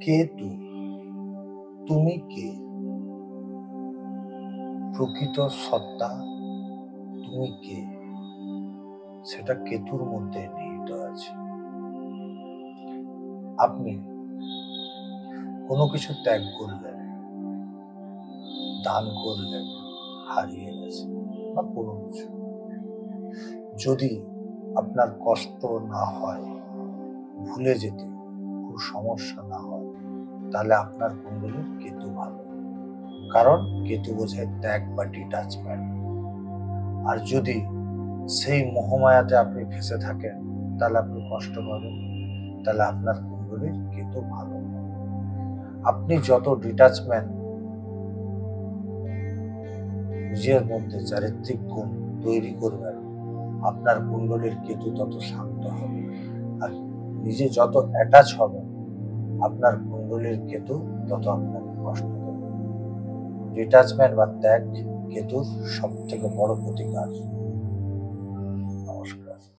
কেতু, তুমি কে? প্রকৃত সত্তা তুমি কে, সেটা কেতুর মধ্যে নিহিত আছে। আপনি কোনো কিছু ত্যাগ করলেন, দান করলেন, হারিয়ে গেছেন বা কোনো কিছু, যদি আপনার কষ্ট না হয়, ভুলে যেতে কোনো সমস্যা না হয়, তাহলে আপনার কুণ্ডলীর কেতু ভালো। কারণ কেতু বোঝায় ত্যাগ বা ডিটাচমেন্ট। আর যদি সেই মোহমায়াতে আপনি ফেসে থাকেন, তাহলে আপনি কষ্ট পাবেন, তাহলে আপনার কুণ্ডলীর কেতু ভালো। আপনি যত ডিটাচমেন্ট নিজের মধ্যে চারিত্রিক গুণ তৈরি করবেন, আপনার কুণ্ডলীর কেতু তত শান্ত হবে। আর নিজে যত অ্যাটাচ হবেন, আপনার কুণ্ডলীর কেতু তত আপনাকে কষ্ট দেবে। ডিটাচমেন্ট বা ত্যাগ কেতুর সব থেকে বড় প্রতিকার।